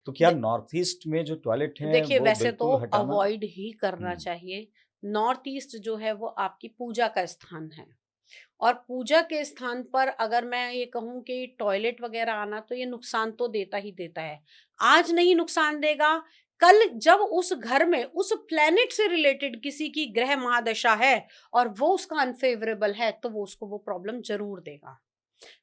तो क्या दे- north east में जो टॉयलेट हैं देखिए, वो वैसे तो बिल्कुल हटाना? अवॉइड ही करना हुँ, चाहिए। नॉर्थ ईस्ट जो है वो आपकी पूजा का स्थान है, और पूजा के स्थान पर अगर मैं ये कहूँ कि टॉयलेट वगैरह आना, तो ये नुकसान तो देता ही देता है। आज नहीं नुकसान देगा, कल जब उस घर में उस प्लेनेट से रिलेटेड किसी की ग्रह महादशा है और वो उसका अनफेवरेबल है, तो वो उसको वो प्रॉब्लम ज़रूर देगा।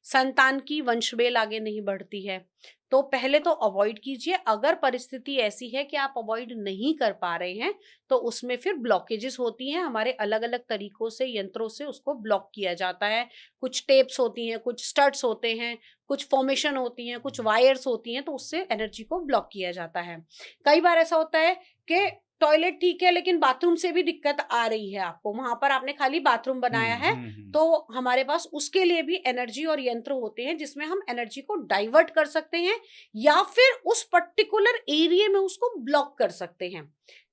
संतान की वंशवेल आगे नहीं बढ़ती है। तो पहले तो अवॉइड कीजिए। अगर परिस्थिति ऐसी है कि आप अवॉइड नहीं कर पा रहे हैं, तो उसमें फिर ब्लॉकेजेस होती हैं, हमारे अलग-अलग तरीकों से, यंत्रों से उसको ब्लॉक किया जाता है। कुछ टेप्स होती हैं, कुछ स्टड्स होते हैं, कुछ फॉर्मेशन होती हैं, कुछ वायर्स होती हैं, तो उससे एनर्जी को ब्लॉक किया जाता है। कई बार ऐसा होता है कि टॉयलेट ठीक है, लेकिन बाथरूम से भी दिक्कत आ रही है आपको, वहाँ पर आपने खाली बाथरूम हुँ, बनाया है, हुँ, हुँ। तो हमारे पास उसके लिए भी एनर्जी और यंत्र होते हैं जिसमें हम एनर्जी को डाइवर्ट कर सकते हैं, या फिर उस पर्टिकुलर एरिया में उसको ब्लॉक कर सकते हैं,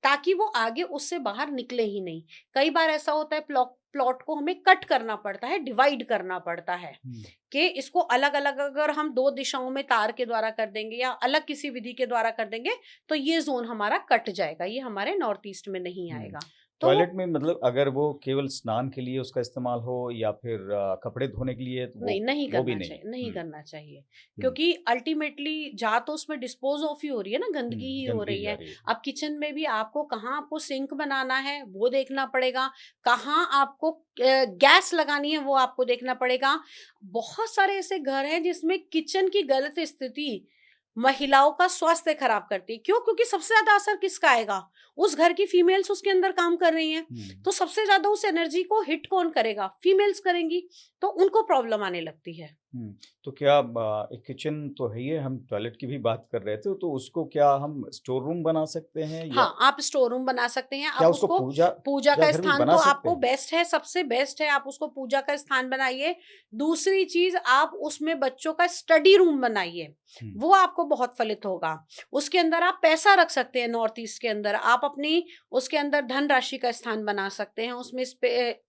ताकि वो आगे उससे बाहर निकले ही नहीं। कई बार ऐसा होता है, प्लॉट प्लॉट को हमें कट करना पड़ता है, डिवाइड करना पड़ता है, हुँ। कि इसको अलग अलग अगर हम दो दिशाओं में तार के द्वारा कर देंगे या अलग किसी विधि के द्वारा कर देंगे, तो ये जोन हमारा कट जाएगा, ये हमारे नॉर्थ ईस्ट में नहीं हुँ। आएगा। तो टॉयलेट में मतलब अगर वो केवल स्नान के लिए उसका इस्तेमाल हो या फिर कपड़े धोने के लिए तो नहीं, नहीं वो भी करना नहीं। चाहिए, नहीं हुँ, करना चाहिए। हुँ, क्योंकि अल्टीमेटली जा तो उसमें डिस्पोज़ ऑफ ही हो रही है ना, हुँ, गंदगी ही हो गंदगी रही जा है। रही है। अब किचन में भी आपको कहाँ आपको सिंक बनाना है, वो देखना पड़ेगा, कहाँ आपको गैस लगानी है, वो आपको देखना पड़ेगा। बहुत सारे ऐसे घर हैं जिसमें किचन की गलत स्थिति महिलाओं का स्वास्थ्य खराब करती है। क्यों? क्योंकि सबसे ज़्यादा असर किसका आएगा? उस घर की फीमेल्स उसके अंदर काम कर रही हैं, हुँ, तो सबसे ज़्यादा उस एनर्जी को हिट कौन करेगा? फीमेल्स करेंगी। तो उनको प्रॉब्लम आने लगती है। हुँ। तो क्या एक किचन तो है ही है, हम टॉयलेट की भी बात कर रहे थे, तो उसको क्या हम स्टोर रूम बना सकते हैं या हाँ, आप स्टोर रूम बना सकते हैं। क्या आप उसको उसको पूजा पूजा पूजा का घर भी स्थान बना तो सकते आपको हैं? बेस्ट है, सबसे बेस्ट है, आप उसको पूजा का स्थान बनाइए। दूसरी चीज़, आप उसमें बच्चों का स्टडी रूम बनाइए, हुँ, वो आपको बहुत फलित होगा। उसके अंदर आप पैसा रख सकते हैं, नॉर्थ ईस्ट के अंदर। आप अपनी उसके अंदर धनराशि का स्थान बना सकते हैं। उसमें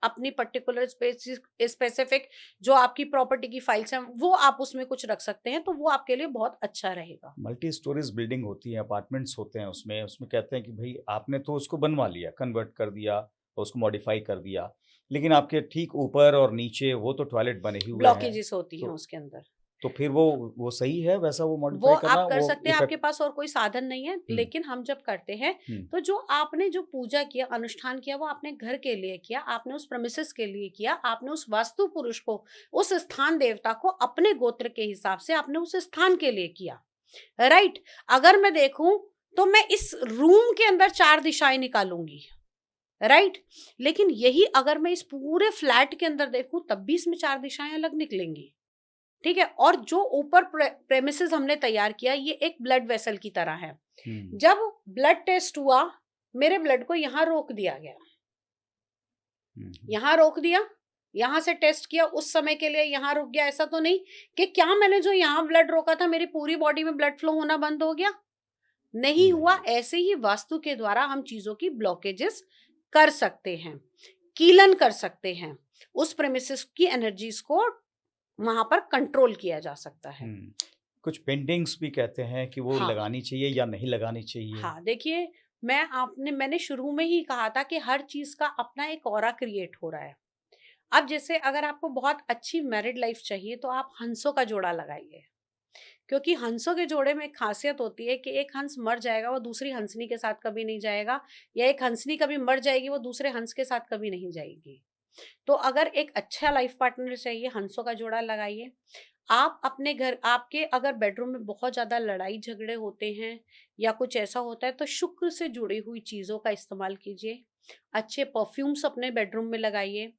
अपनी पर्टिकुलर स्पेसिफिक जो आपकी प्रॉपर्टी की फाइल्स हैं, वो आप उसमें कुछ रख सकते हैं, तो वो आपके लिए बहुत अच्छा रहेगा। मल्टी स्टोरेज बिल्डिंग होती है, अपार्टमेंट्स होते हैं उसमें, उसमें कहते हैं कि भई आपने तो उसको बनवा लिया, कन्वर्ट कर दिया, उसको मॉडिफ़ाई कर दिया, लेकिन आपके ठीक ऊपर और नीचे वो तो टॉयलेट बने ही हुए हैं। ब्लॉकेजेस होती हैं तो उसके अंदर। तो फिर वो सही है वैसा वो वो मॉडिफ़ाई करना, आप कर वो सकते हैं, आपके इफ़ेक्ट? पास और कोई साधन नहीं है, हुँ, लेकिन हम जब करते हैं, हुँ, तो जो आपने जो पूजा किया, अनुष्ठान किया, वो आपने घर के लिए किया, आपने उस प्रेमिसेस के लिए किया, आपने उस वास्तु पुरुष को, उस स्थान देवता को अपने गोत्र के हिसाब से आपने उस स्थान के लिए किया, राइट? अगर मैं देखूं, तो मैं इस रूम के अंदर 4 दिशाएं निकालूंगी, राइट? लेकिन यही अगर मैं इस पूरे फ्लैट के अंदर देखूं, तब भी इसमें 4 दिशाएं अलग निकलेंगी। ठीक है? और जो ऊपर प्रेमिसेस हमने तैयार किया, ये एक ब्लड वेसल की तरह है। हुँ, जब ब्लड टेस्ट हुआ, मेरे ब्लड को यहाँ रोक दिया गया। हुँ, हुँ, यहाँ रोक दिया, यहाँ से टेस्ट किया, उस समय के लिए यहाँ रुक गया। ऐसा तो नहीं कि क्या मैंने जो यहाँ ब्लड रोका था, मेरी पूरी बॉडी में ब्लड फ्लो होना बंद हो गया? नहीं हुआ। नहीं। ऐसे ही वास्तु के द्वारा हम चीज़ों की ब्लॉकेजेस कर सकते हैं, कीलन कर सकते हैं। उस प्रेमिसेस की एनर्जीज़ को वहाँ पर कंट्रोल किया जा सकता है। हुँ, कुछ पेंटिंग्स भी कहते हैं कि वो हाँ। लगानी चाहिए या नहीं लगानी चाहिए? हाँ, देखिए, मैंने शुरू में ही कहा था कि हर चीज़ का अपना एक ऑरा क्रिएट हो रहा है। अब जैसे अगर आपको बहुत अच्छी मैरिड लाइफ़ चाहिए, तो आप हंसों का जोड़ा लगाइए। क्योंकि हंसों के जोड़े में एक ख़ासियत होती है कि एक हंस मर जाएगा, वो दूसरी हंसनी के साथ कभी नहीं जाएगा, या एक हंसनी कभी मर जाएगी, वो दूसरे हंस के साथ कभी नहीं जाएगी। तो अगर एक अच्छा लाइफ पार्टनर चाहिए, हंसों का जोड़ा लगाइए। आप अपने घर, आपके अगर बेडरूम में बहुत ज़्यादा लड़ाई झगड़े होते हैं या कुछ ऐसा होता है, तो शुक्र से जुड़ी हुई चीज़ों का इस्तेमाल कीजिए। अच्छे परफ्यूम्स अपने बेडरूम में लगाइए।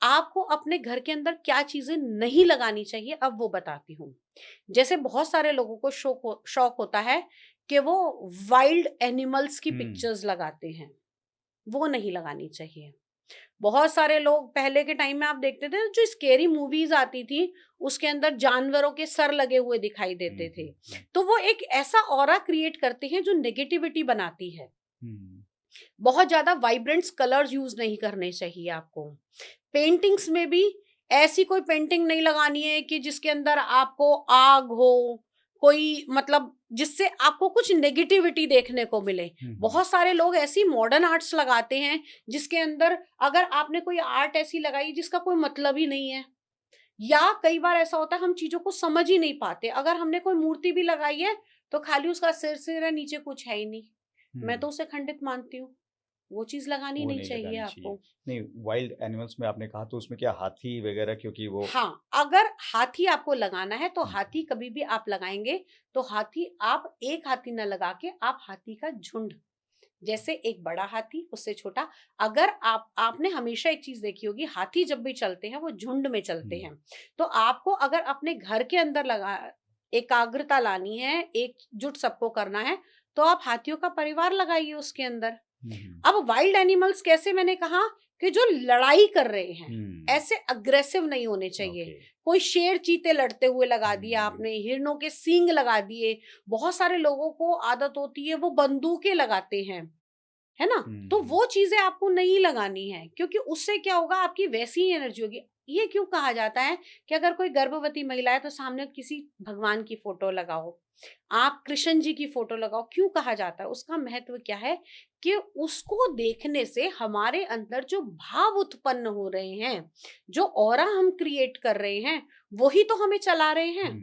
आपको अपने घर के अंदर क्या चीज़ें नहीं लगानी चाहिए, अब वो बताती हूँ। जैसे बहुत सारे लोगों को शौक होता है कि वो वाइल्ड एनिमल्स की हुँ, पिक्चर्स लगाते हैं, वो नहीं लगानी चाहिए। बहुत सारे लोग पहले के टाइम में आप देखते थे, जो स्केरी मूवीज आती थी, उसके अंदर जानवरों के सर लगे हुए दिखाई हुँ, देते थे। हुँ, हुँ, तो वो एक ऐसा ऑरा क्रिएट करते हैं जो नेगेटिविटी बनाती है। हुँ, बहुत ज्यादा वाइब्रेंट्स कलर्स यूज नहीं करने चाहिए आपको। पेंटिंग्स में भी ऐसी कोई पेंटिंग नहीं लगानी है कि जिसके अंदर आपको आग हो, कोई मतलब जिससे आपको कुछ नेगेटिविटी देखने को मिले। बहुत सारे लोग ऐसी मॉडर्न आर्ट्स लगाते हैं जिसके अंदर अगर आपने कोई आर्ट ऐसी लगाई जिसका कोई मतलब ही नहीं है, या कई बार ऐसा होता है हम चीजों को समझ ही नहीं पाते। अगर हमने कोई मूर्ति भी लगाई है तो खाली उसका सिर है, नीचे कुछ है ही नहीं, मैं तो उसे खंडित मानती हूँ। वो चीज लगानी वो नहीं नहीं चाहिए लगानी आपको। चाहिए। नहीं, वाइल्ड एनिमल्स में आपने कहा तो उसमें क्या हाथी वगैरह, क्योंकि वो हाँ, अगर हाथी आपको लगाना है तो हम्म, हाथी कभी भी आप लगाएंगे तो हाथी, आप एक हाथी न लगा के आप हाथी का झुंड, जैसे एक बड़ा हाथी उससे छोटा। अगर आपने हमेशा एक चीज देखी होगी, हाथी जब भी चलते हैं वो झुंड में चलते हैं। तो आपको अगर अपने घर के अंदर लगा एकाग्रता लानी है, एकजुट सबको करना है, तो आप हाथियों का परिवार लगाइए उसके अंदर। अब वाइल्ड एनिमल्स कैसे, मैंने कहा कि जो लड़ाई कर रहे हैं, ऐसे अग्रेसिव नहीं होने चाहिए। ओके। कोई शेर चीते लड़ते हुए लगा दिया हम्म, आपने, हिरणों के सींग लगा दिए। बहुत सारे लोगों को आदत होती है वो बंदूकें लगाते हैं, है ना? तो वो चीजें आपको नहीं लगानी है, क्योंकि उससे क्या होगा, आपकी वैसी ही एनर्जी होगी। ये क्यों कहा जाता है कि अगर कोई गर्भवती महिला है तो सामने किसी भगवान की फोटो लगाओ, आप कृष्ण जी की फोटो लगाओ। क्यों कहा जाता है? उसका महत्व क्या है कि उसको देखने से हमारे अंदर जो भाव उत्पन्न हो रहे हैं, जो ऑरा हम क्रिएट कर रहे हैं, वही तो हमें चला रहे हैं।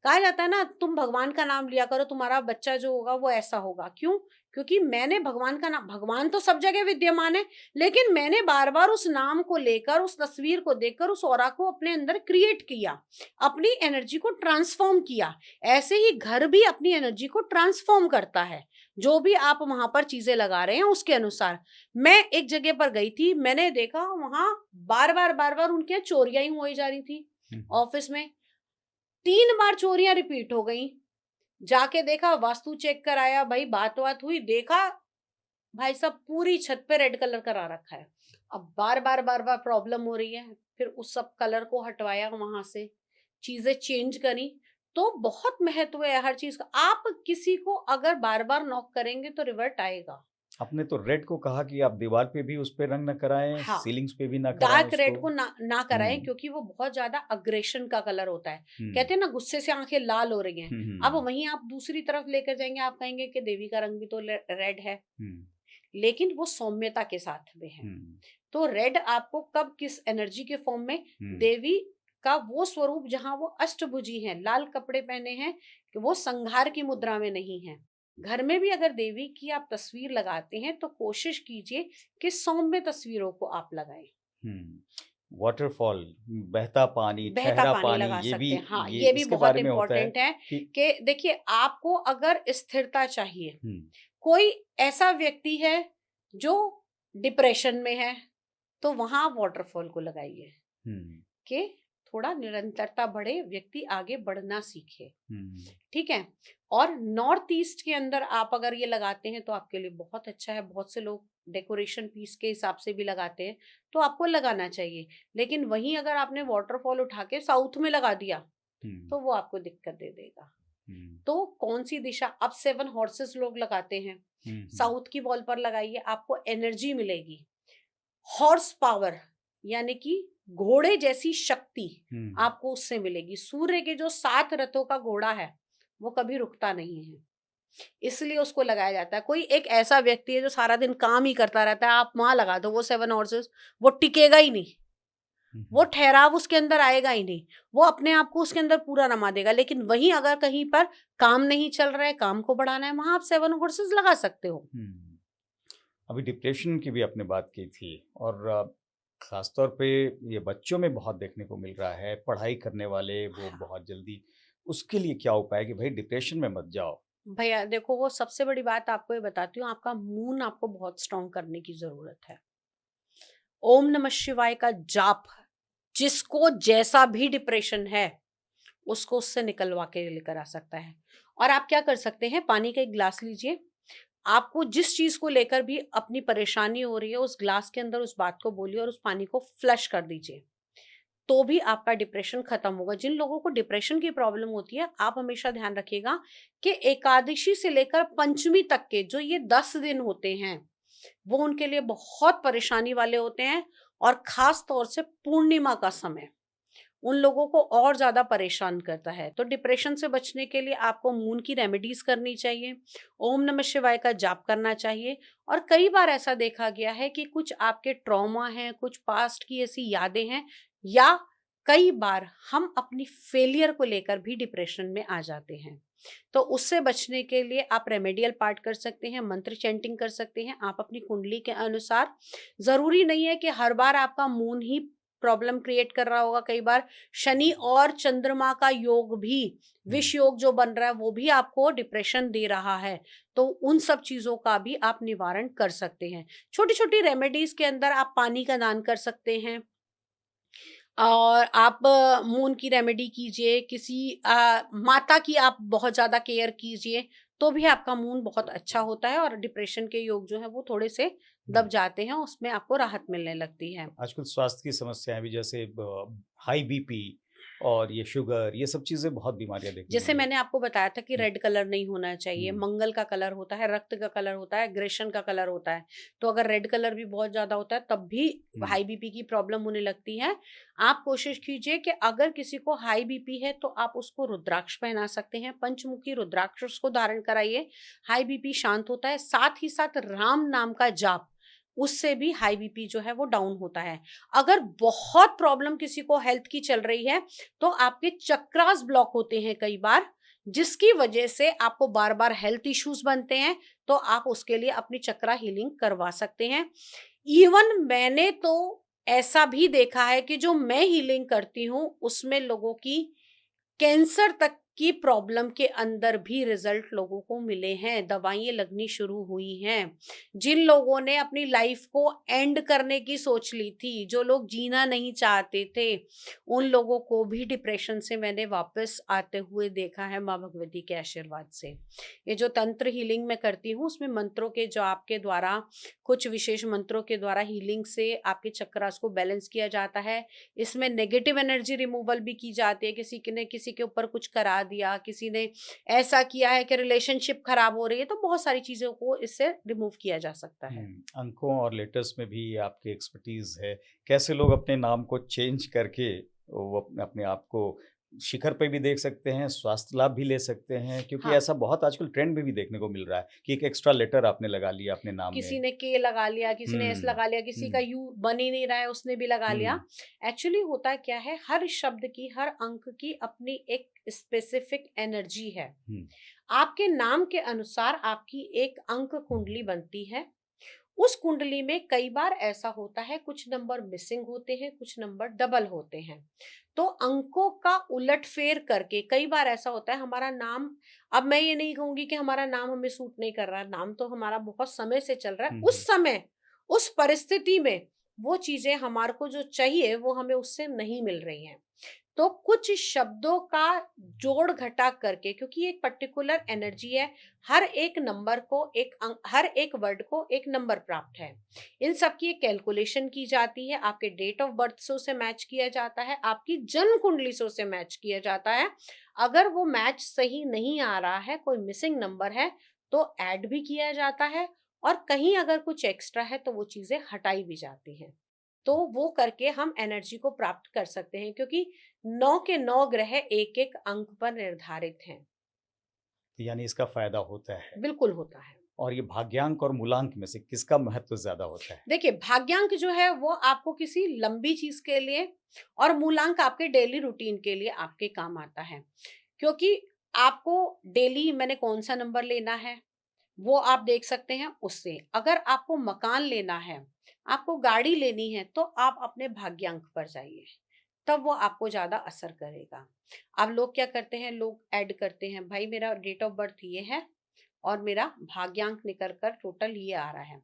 कहा जाता है ना, तुम भगवान का नाम लिया करो, तुम्हारा बच्चा जो होगा वो ऐसा होगा। क्यों? क्योंकि मैंने भगवान का नाम, भगवान तो सब जगह विद्यमान है, लेकिन मैंने बार बार उस नाम को लेकर, उस तस्वीर को देखकर उस ऑरा को अपने अंदर क्रिएट किया, अपनी एनर्जी को ट्रांसफॉर्म किया। ऐसे ही घर भी अपनी एनर्जी को ट्रांसफॉर्म करता है, जो भी आप वहां पर चीजें लगा रहे हैं उसके अनुसार। मैं एक जगह पर गई थी, मैंने देखा वहां बार बार उनके यहाँ चोरियां ही हो जा रही थी। ऑफिस में 3 बार चोरियां रिपीट हो गई। जाके देखा, वास्तु चेक कराया, भाई बात हुई, देखा भाई साहब पूरी छत पे रेड कलर करा रखा है। अब बार बार प्रॉब्लम हो रही है, फिर उस सब कलर को हटवाया वहां से, चीजें चेंज करी। तो बहुत महत्व है हर चीज का। आप किसी को अगर बार बार नॉक करेंगे तो रिवर्ट आएगा। आपने तो रेड को कहा कि आप दीवार पे भी उस पे रंग न कराएं, हाँ, सीलिंग्स पे भी ना कराएं डार्क उसको। रेड को ना कराएं, हम्म क्योंकि वो बहुत ज्यादा अग्रेशन का कलर होता है। हम्म कहते हैं ना, गुस्से से आंखें लाल हो रही हैं। अब हम्म वहीं आप दूसरी तरफ लेकर जाएंगे, आप कहेंगे कि देवी का रंग भी तो रेड है, हम्म लेकिन वो सौम्यता के साथ में है। हम्म तो रेड आपको कब किस एनर्जी के फॉर्म में, हम्म देवी का वो स्वरूप जहां वो अष्टभुजी हैं, लाल कपड़े पहने हैं, कि वो संहार की मुद्रा में नहीं है। घर में भी अगर देवी की आप तस्वीर लगाते हैं तो कोशिश कीजिए कि सौम्य तस्वीरों को आप लगाएं। वाटरफॉल, बहता पानी, बहता ठहरा पानी पानी, लगा ये भी, सकते हैं, हाँ, ये ये भी इसके बहुत बारे में होता है इंपॉर्टेंट है। कि कि देखिए, आपको अगर स्थिरता चाहिए, हम्म कोई ऐसा व्यक्ति है जो डिप्रेशन में है, तो वहां आप वाटरफॉल को लगाइए हम्म कि थोड़ा निरंतरता बढ़े, व्यक्ति आगे बढ़ना सीखे। हम्म ठीक है? और नॉर्थ ईस्ट के अंदर आप अगर ये लगाते हैं तो आपके लिए बहुत अच्छा है। बहुत से लोग डेकोरेशन पीस के हिसाब से भी लगाते हैं, तो आपको लगाना चाहिए। लेकिन वहीं अगर आपने वाटरफॉल उठा के साउथ में लगा दिया हम्म तो वो आपको दिक्कत दे देगा। हम्म तो कौन सी दिशा, अब 7 हॉर्सेस लोग लगाते हैं, साउथ की वॉल पर लगाइए, आपको एनर्जी मिलेगी। हॉर्स पावर यानी कि घोड़े जैसी शक्ति आपको उससे मिलेगी। सूर्य के जो 7 रथों का घोड़ा है वो कभी रुकता नहीं है, इसलिए उसको लगाया जाता है। कोई एक ऐसा व्यक्ति है जो सारा दिन काम ही करता रहता है, आप वहां लगा दो वो 7 हॉर्सेस, वो टिकेगा ही नहीं, वो ठहराव उसके अंदर आएगा ही नहीं, वो अपने आप को उसके अंदर पूरा रमा देगा। लेकिन वहीं अगर कहीं पर काम नहीं चल रहा है, काम को बढ़ाना है, वहां आप 7 हॉर्सेस लगा सकते हो। अभी डिप्रेशन की भी आपने बात की थी, और खासतौर पे ये बच्चों में बहुत देखने को मिल रहा है, पढ़ाई करने वाले वो बहुत जल्दी, उसके लिए क्या उपाय है कि भाई डिप्रेशन में मत जाओ? भैया देखो, वो सबसे बड़ी बात आपको ये बताती हूँ, आपका मून आपको बहुत स्ट्रॉन्ग करने की जरूरत है। ओम नमः शिवाय का जाप, जिसको जैसा भी डिप्रेशन है उसको उससे निकलवा के लेकर आ सकता है। और आप क्या कर सकते हैं, पानी का एक ग्लास लीजिए, आपको जिस चीज को लेकर भी अपनी परेशानी हो रही है उस ग्लास के अंदर उस बात को बोलिए और उस पानी को फ्लश कर दीजिए, तो भी आपका डिप्रेशन खत्म होगा। जिन लोगों को डिप्रेशन की प्रॉब्लम होती है, आप हमेशा ध्यान रखिएगा कि एकादशी से लेकर पंचमी तक के जो ये 10 दिन होते हैं वो उनके लिए बहुत परेशानी वाले होते हैं। और खास तौर से पूर्णिमा का समय, उन लोगों को और ज़्यादा परेशान करता है। तो डिप्रेशन से बचने के लिए आपको मून की रेमेडीज़ करनी चाहिए, ओम नमः शिवाय का जाप करना चाहिए। और कई बार ऐसा देखा गया है कि कुछ आपके ट्रॉमा हैं, कुछ पास्ट की ऐसी यादें हैं, या कई बार हम अपनी फेलियर को लेकर भी डिप्रेशन में आ जाते हैं। तो उससे बचने के लिए आप रेमेडियल पार्ट कर सकते हैं, मंत्र चैंटिंग कर सकते हैं। आप अपनी कुंडली के अनुसार, ज़रूरी नहीं है कि हर बार आपका मून ही प्रॉब्लम क्रिएट कर रहा होगा। कई बार शनि और चंद्रमा का योग भी, विष योग जो बन रहा है, वो भी आपको डिप्रेशन दे रहा है। तो उन सब चीज़ों का भी आप निवारण कर सकते हैं। छोटी-छोटी रेमेडीज़ के अंदर आप पानी का दान कर सकते हैं, और आप मून की रेमेडी कीजिए, किसी माता की आप बहुत ज़्यादा केयर कीजिए, तो भी आपका मून बहुत अच्छा होता है और डिप्रेशन के योग जो हैं वो थोड़े से दब जाते हैं, उसमें आपको राहत मिलने लगती है। आजकल स्वास्थ्य की समस्याएं भी, जैसे हाई बीपी और ये शुगर, ये सब चीजें, बहुत बीमारियां देखने को जैसे मिल मैंने आपको बताया था कि रही। रेड कलर नहीं होना चाहिए, हम्म, मंगल का कलर होता है, रक्त का कलर होता है, अग्रेशन का कलर होता है। तो अगर रेड कलर भी बहुत ज़्यादा होता है तब भी हम्म, हाई बीपी की प्रॉब्लम होने लगती है। आप कोशिश कीजिए कि अगर किसी को हाई बीपी है तो आप उसको रुद्राक्ष पहना सकते हैं, पंचमुखी रुद्राक्ष उसको धारण कराइए, हाई बीपी शांत होता है। साथ ही साथ राम नाम का जाप, उससे भी हाई बीपी जो है वो डाउन होता है। अगर बहुत प्रॉब्लम किसी को हेल्थ की चल रही है, तो आपके चक्रास ब्लॉक होते हैं कई बार, जिसकी वजह से आपको बार बार हेल्थ इश्यूज बनते हैं। तो आप उसके लिए अपनी चक्रा हीलिंग करवा सकते हैं। इवन मैंने तो ऐसा भी देखा है कि जो मैं हीलिंग करती हूँ उसमें लोगों की कैंसर तक की प्रॉब्लम के अंदर भी रिजल्ट लोगों को मिले हैं, दवाइयाँ लगनी शुरू हुई हैं। जिन लोगों ने अपनी लाइफ को एंड करने की सोच ली थी, जो लोग जीना नहीं चाहते थे, उन लोगों को भी डिप्रेशन से मैंने वापस आते हुए देखा है माँ भगवती के आशीर्वाद से। ये जो तंत्र हीलिंग मैं करती हूँ, उसमें मंत्रों के जाप के द्वारा, कुछ विशेष मंत्रों के द्वारा हीलिंग से आपके चक्रास को बैलेंस किया जाता है। इसमें नेगेटिव एनर्जी रिमूवल भी की जाती है। किसी ने किसी के ऊपर कुछ करा दिया, किसी ने ऐसा किया है कि रिलेशनशिप खराब हो रही है, तो बहुत सारी चीज़ों को इससे रिमूव किया जा सकता है। अंकों और लेटर्स में भी आपकी एक्सपर्टीज है। कैसे लोग अपने नाम को चेंज करके वो अपने आप को शिखर पे भी देख सकते हैं, स्वास्थ्य लाभ भी ले सकते हैं, क्योंकि हाँ, ऐसा बहुत आजकल ट्रेंड में भी देखने को मिल रहा है कि एक एक्स्ट्रा लेटर आपने लगा लिया अपने नाम किसी में। ने के लगा लिया, किसी ने एस हम्म, लगा लिया, किसी का हम्म, यू बन ही नहीं रहा है, उसने भी लगा लिया। हम्म, एक्चुअली होता क्या है, हर शब्द की, हर अंक की अपनी एक स्पेसिफिक एनर्जी है। हम्म, आपके नाम के अनुसार आपकी एक अंक कुंडली बनती है। उस कुंडली में कई बार ऐसा होता है, कुछ नंबर मिसिंग होते हैं, कुछ नंबर डबल होते हैं। तो अंकों का उलटफेर करके कई बार ऐसा होता है हमारा नाम, अब मैं ये नहीं कहूंगी कि हमारा नाम हमें सूट नहीं कर रहा है, नाम तो हमारा बहुत समय से चल रहा है। हम्म, उस समय, उस परिस्थिति में वो चीजें हमारे को जो चाहिए वो हमें उससे नहीं मिल रही हैं। तो कुछ शब्दों का जोड़ घटा करके, क्योंकि एक पर्टिकुलर एनर्जी है, हर एक नंबर को एक हर एक वर्ड को एक नंबर प्राप्त है। इन सब की एक कैलकुलेशन की जाती है, आपके डेट ऑफ बर्थ से उसे मैच किया जाता है, आपकी जन्म कुंडली से उसे मैच किया जाता है। अगर वो मैच सही नहीं आ रहा है, कोई मिसिंग नंबर है, तो ऐड भी किया जाता है, और कहीं अगर कुछ एक्स्ट्रा है तो वो चीजें हटाई भी जाती हैं। तो वो करके हम एनर्जी को प्राप्त कर सकते हैं, क्योंकि 9 के 9 ग्रह एक-एक अंक पर निर्धारित हैं। तो यानी इसका फायदा होता है। बिल्कुल होता है। और ये भाग्यांक और मूलांक में से किसका महत्व ज्यादा होता है? देखिए, भाग्यांक जो है वो आपको किसी लंबी चीज़ के लिए, और मूलांक आपके डेली रूटीन के लिए आपके काम आता है। क्योंकि आपको डेली मैंने कौन-सा नंबर लेना है, वो आप देख सकते हैं उससे। अगर आपको मकान लेना है, आपको गाड़ी लेनी है, तो आप अपने भाग्यांक पर जाइए। तब वो आपको ज़्यादा असर करेगा। अब लोग क्या करते हैं, लोग ऐड करते हैं, भाई मेरा डेट ऑफ बर्थ ये है और मेरा भाग्यांक निकल कर टोटल ये आ रहा है।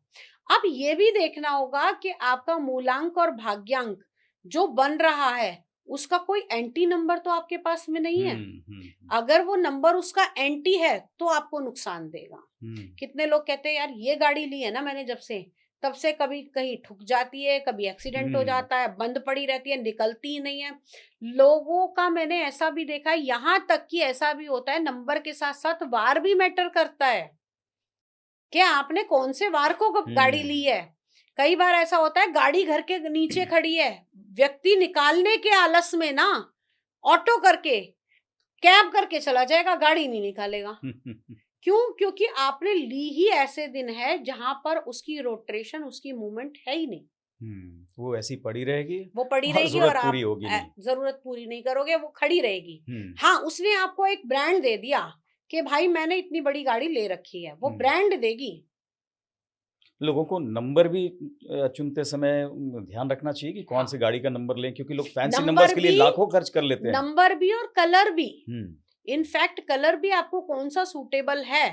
अब ये भी देखना होगा कि आपका मूलांक और भाग्यांक जो बन रहा है, उसका कोई एंटी नंबर तो आपके पास में नहीं है। अगर वो नंबर उसका एंटी है, तो आपको नुकसान देगा। हम्म, कितने लोग कहते हैं यार ये गाड़ी ली है ना मैंने जब से, तब से कभी कहीं ठुक जाती है, कभी एक्सीडेंट हो हम्म, जाता है, बंद पड़ी रहती है, निकलती ही नहीं है। लोगों का मैंने ऐसा भी देखा है, यहाँ तक कि ऐसा भी होता है नंबर के साथ साथ वार भी मैटर करता है कि आपने कौन से वार को गाड़ी ली हम्म, है। कई बार ऐसा होता है गाड़ी घर के नीचे खड़ी है, व्यक्ति निकालने के आलस में ना ऑटो करके कैब करके चला जाएगा, गाड़ी नहीं निकालेगा। क्यों? क्योंकि आपने ली ही ऐसे दिन है जहां पर उसकी रोटेशन, उसकी मूवमेंट है ही नहीं। वो ऐसी पड़ी रहेगी, वो पड़ी और रहेगी जरूरत और पूरी आप होगी नहीं। जरूरत पूरी नहीं करोगे, वो खड़ी रहेगी। हाँ, हाँ, उसने आपको एक ब्रांड दे दिया कि भाई मैंने इतनी बड़ी गाड़ी ले रखी है, वो ब्रांड देगी। लोगों को नंबर भी चुनते समय ध्यान रखना चाहिए कि कौन सी गाड़ी का नंबर लें, क्योंकि लोग फैंसी नंबर्स के लिए लाखों खर्च कर लेते हैं। नंबर भी और कलर भी। इनफैक्ट कलर भी आपको कौन सा सूटेबल है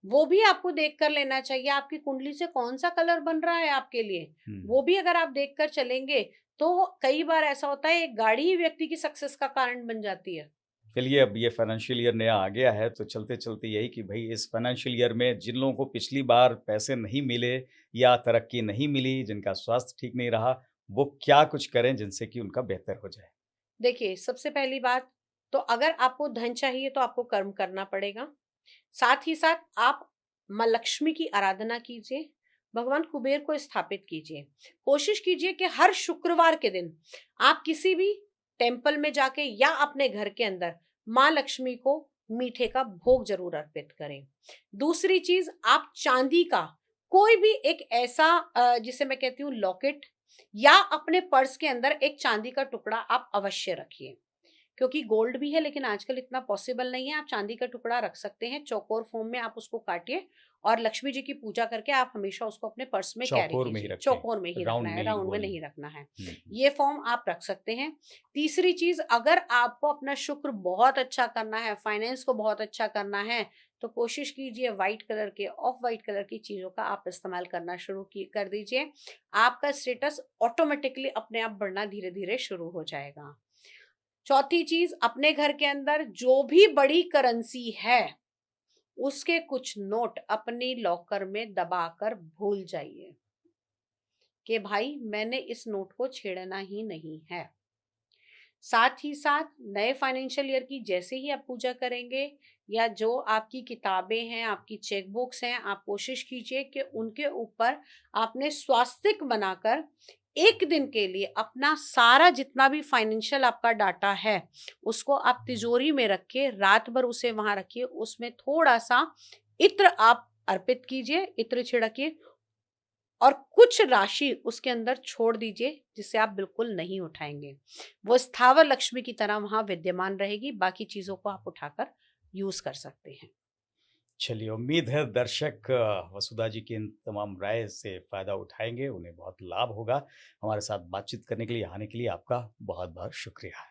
वो भी आपको देख कर लेना चाहिए। आपकी कुंडली से कौन सा कलर बन रहा है आपके लिए, वो भी अगर आप देख कर चलेंगे तो कई बार ऐसा होता है एक गाड़ी ही व्यक्ति की सक्सेस का कारण बन जाती है। चलिए, अब ये फाइनेंशियल ईयर नया आ गया है, तो चलते चलते यही कि भाई इस फाइनेंशियल ईयर में जिन लोगों को पिछली बार पैसे नहीं मिले या तरक्की नहीं मिली, जिनका स्वास्थ्य ठीक नहीं रहा, वो क्या कुछ करें जिनसे कि उनका बेहतर हो जाए? देखिए, सबसे पहली बात तो अगर आपको धन चाहिए तो आपको कर्म करना पड़ेगा। साथ ही साथ आप माँ लक्ष्मी की आराधना कीजिए, भगवान कुबेर को स्थापित कीजिए। कोशिश कीजिए कि हर शुक्रवार के दिन आप किसी भी टेम्पल में जाके या अपने घर के अंदर माँ लक्ष्मी को मीठे का भोग जरूर अर्पित करें। दूसरी चीज, आप चांदी का कोई भी एक ऐसा जिसे मैं कहती हूँ लॉकेट, या अपने पर्स के अंदर एक चांदी का टुकड़ा आप अवश्य रखिए। क्योंकि गोल्ड भी है लेकिन आजकल इतना पॉसिबल नहीं है, आप चांदी का टुकड़ा रख सकते हैं। चौकोर फॉर्म में आप उसको काटिए और लक्ष्मी जी की पूजा करके आप हमेशा उसको अपने पर्स में कैरी कीजिए। चौकोर में ही रखना है, राउंड में नहीं रखना है। ये फॉर्म आप रख सकते हैं। तीसरी चीज, अगर आपको अपना शुक्र बहुत अच्छा करना है, फाइनेंस को बहुत अच्छा करना है, तो कोशिश कीजिए व्हाइट कलर के, ऑफ व्हाइट कलर की चीजों का आप इस्तेमाल करना शुरू कर दीजिए। आपका स्टेटस ऑटोमेटिकली अपने आप बढ़ना धीरे धीरे शुरू हो जाएगा। चौथी चीज, अपने घर के अंदर जो भी बड़ी करेंसी है उसके कुछ नोट अपनी लॉकर में दबाकर भूल जाइए कि भाई मैंने इस नोट को छेड़ना ही नहीं है। साथ ही साथ नए फाइनेंशियल ईयर की जैसे ही आप पूजा करेंगे या जो आपकी किताबें हैं, आपकी चेकबुक्स हैं, आप कोशिश कीजिए कि उनके ऊपर आपने स्वास्तिक बनाकर एक दिन के लिए अपना सारा जितना भी फाइनेंशियल आपका डाटा है उसको आप तिजोरी में रख के रात भर उसे वहां रखिए। उसमें थोड़ा सा इत्र आप अर्पित कीजिए, इत्र छिड़किए और कुछ राशि उसके अंदर छोड़ दीजिए जिसे आप बिल्कुल नहीं उठाएंगे। वो स्थावर लक्ष्मी की तरह वहां विद्यमान रहेगी, बाकी चीजों को आप उठाकर यूज कर सकते हैं। चलिए, उम्मीद है दर्शक वसुधा जी की इन तमाम राय से फ़ायदा उठाएंगे, उन्हें बहुत लाभ होगा। हमारे साथ बातचीत करने के लिए, आने के लिए आपका बहुत बहुत शुक्रिया।